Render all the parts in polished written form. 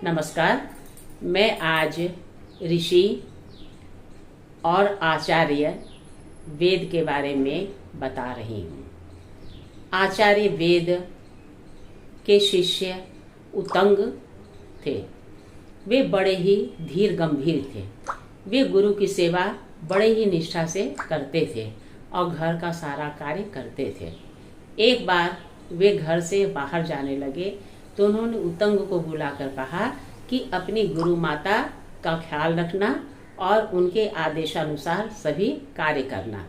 नमस्कार। मैं आज ऋषि और आचार्य वेद के बारे में बता रही हूँ। आचार्य वेद के शिष्य उतंग थे। वे बड़े ही धीर गंभीर थे। वे गुरु की सेवा बड़े ही निष्ठा से करते थे और घर का सारा कार्य करते थे। एक बार वे घर से बाहर जाने लगे तो उन्होंने उतंग को बुलाकर कहा कि अपनी गुरु माता का ख्याल रखना और उनके आदेशानुसार सभी कार्य करना।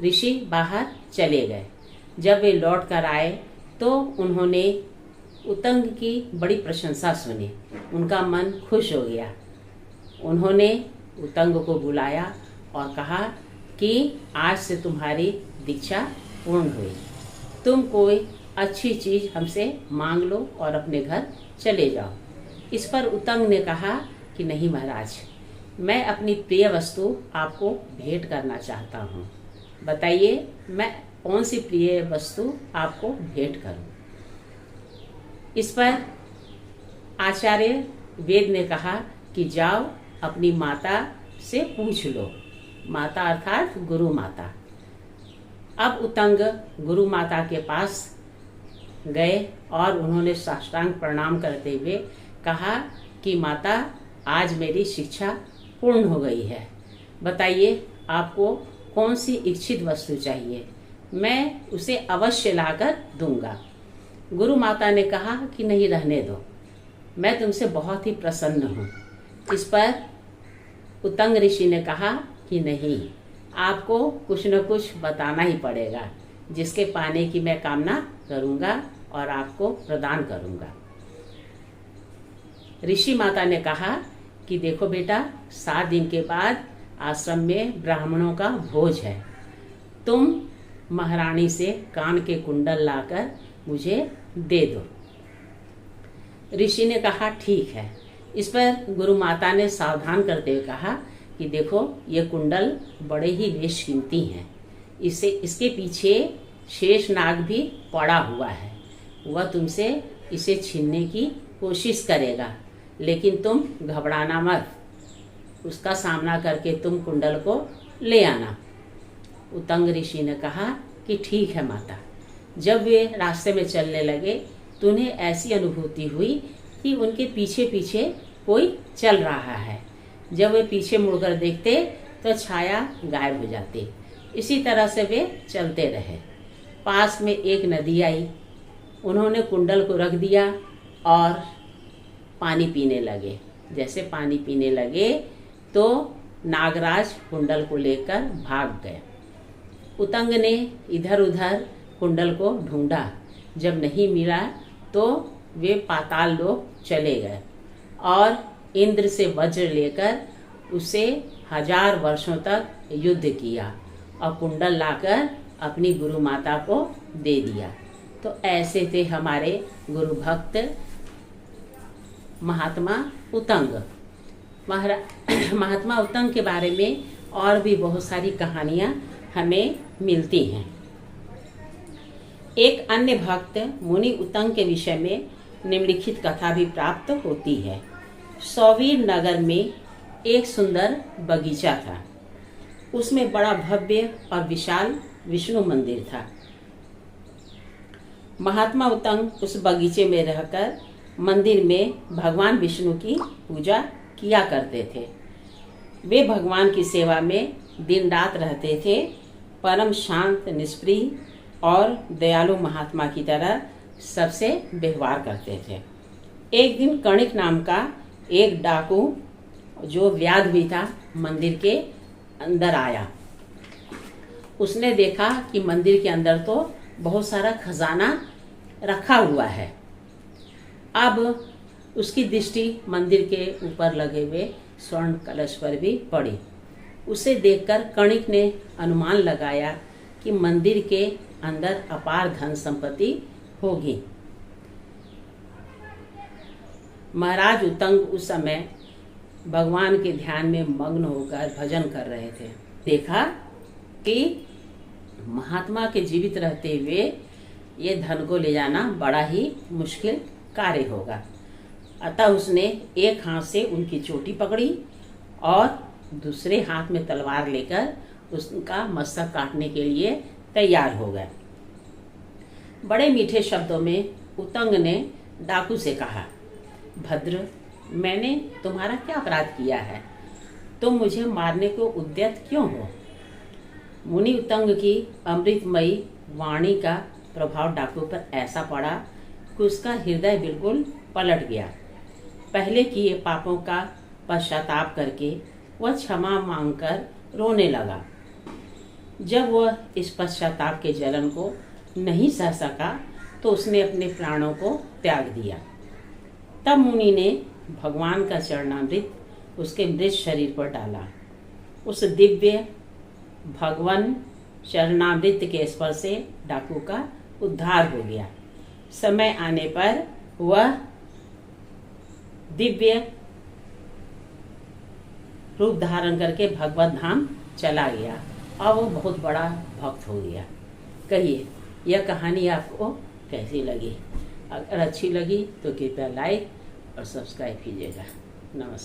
ऋषि बाहर चले गए। जब वे लौट कर आए तो उन्होंने उतंग की बड़ी प्रशंसा सुनी। उनका मन खुश हो गया। उन्होंने उतंग को बुलाया और कहा कि आज से तुम्हारी दीक्षा पूर्ण हुई। तुम कोई अच्छी चीज हमसे मांग लो और अपने घर चले जाओ। इस पर उतंग ने कहा कि नहीं महाराज, मैं अपनी प्रिय वस्तु आपको भेंट करना चाहता हूँ। बताइए मैं कौन सी प्रिय वस्तु आपको भेंट करूँ। इस पर आचार्य वेद ने कहा कि जाओ अपनी माता से पूछ लो। माता अर्थात गुरु माता। अब उतंग गुरु माता के पास गए और उन्होंने साष्टांग प्रणाम करते हुए कहा कि माता, आज मेरी शिक्षा पूर्ण हो गई है। बताइए आपको कौन सी इच्छित वस्तु चाहिए, मैं उसे अवश्य लाकर दूंगा। गुरु माता ने कहा कि नहीं, रहने दो, मैं तुमसे बहुत ही प्रसन्न हूँ। इस पर उतंग ऋषि ने कहा कि नहीं, आपको कुछ न कुछ बताना ही पड़ेगा, जिसके पाने की मैं कामना करूंगा और आपको प्रदान करूंगा। ऋषि माता ने कहा कि देखो बेटा, 7 दिन के बाद आश्रम में ब्राह्मणों का भोज है। तुम महारानी से कान के कुंडल लाकर मुझे दे दो। ऋषि ने कहा ठीक है। इस पर गुरु माता ने सावधान करते हुए कहा कि देखो, ये कुंडल बड़े ही बेशकीमती हैं। इसके पीछे शेष नाग भी पड़ा हुआ है। वह तुमसे इसे छीनने की कोशिश करेगा, लेकिन तुम घबराना मत। उसका सामना करके तुम कुंडल को ले आना। उतंग ऋषि ने कहा कि ठीक है माता। जब वे रास्ते में चलने लगे तो उन्हें ऐसी अनुभूति हुई कि उनके पीछे पीछे कोई चल रहा है। जब वे पीछे मुड़कर देखते तो छाया गायब हो जाती। इसी तरह से वे चलते रहे। पास में एक नदी आई। उन्होंने कुंडल को रख दिया और पानी पीने लगे। जैसे पानी पीने लगे तो नागराज कुंडल को लेकर भाग गए। उतंग ने इधर उधर कुंडल को ढूंढा। जब नहीं मिला तो वे पाताल लोक चले गए और इंद्र से वज्र लेकर उसे 1000 वर्षों तक युद्ध किया और कुंडल लाकर अपनी गुरु माता को दे दिया। तो ऐसे थे हमारे गुरु भक्त महात्मा उतंग। महात्मा उतंग के बारे में और भी बहुत सारी कहानियां हमें मिलती हैं। एक अन्य भक्त मुनि उतंग के विषय में निम्नलिखित कथा भी प्राप्त होती है। सौवीर नगर में एक सुंदर बगीचा था। उसमें बड़ा भव्य और विशाल विष्णु मंदिर था। महात्मा उतंग उस बगीचे में रहकर मंदिर में भगवान विष्णु की पूजा किया करते थे। वे भगवान की सेवा में दिन रात रहते थे। परम शांत, निष्प्रिय और दयालु महात्मा की तरह सबसे व्यवहार करते थे। एक दिन कणिक नाम का एक डाकू, जो व्याध भी था, मंदिर के अंदर आया। उसने देखा कि मंदिर के अंदर तो बहुत सारा खजाना रखा हुआ है। अब उसकी दृष्टि मंदिर के ऊपर लगे हुए स्वर्ण कलश पर भी पड़ी। उसे देखकर कणिक ने अनुमान लगाया कि मंदिर के अंदर अपार धन संपत्ति होगी। महाराज उतंग उस समय भगवान के ध्यान में मग्न होकर भजन कर रहे थे। देखा कि महात्मा के जीवित रहते हुए ये धन को ले जाना बड़ा ही मुश्किल कार्य होगा। अतः उसने एक हाथ से उनकी चोटी पकड़ी और दूसरे हाथ में तलवार लेकर उसका मस्तक काटने के लिए तैयार हो गए। बड़े मीठे शब्दों में उतंग ने डाकू से कहा, भद्र, मैंने तुम्हारा क्या अपराध किया है? तुम मुझे मारने को उद्यत क्यों हो? मुनि उतंग की अमृतमयी वाणी का प्रभाव डाकू पर ऐसा पड़ा कि उसका हृदय बिल्कुल पलट गया। पहले किए पापों का पश्चाताप करके वह क्षमा मांगकर रोने लगा। जब वह इस पश्चाताप के जलन को नहीं सह सका तो उसने अपने प्राणों को त्याग दिया। तब मुनि ने भगवान का चरणामृत उसके मृत शरीर पर डाला। उस दिव्य भगवान चरणामृत के स्पर्श से डाकू का उद्धार हो गया। समय आने पर वह दिव्य रूप धारण करके भगवत धाम चला गया और वो बहुत बड़ा भक्त हो गया। कहिए, यह कहानी आपको कैसी लगी? अगर अच्छी लगी तो कृपया लाइक और सब्सक्राइब कीजिएगा। नमस्कार।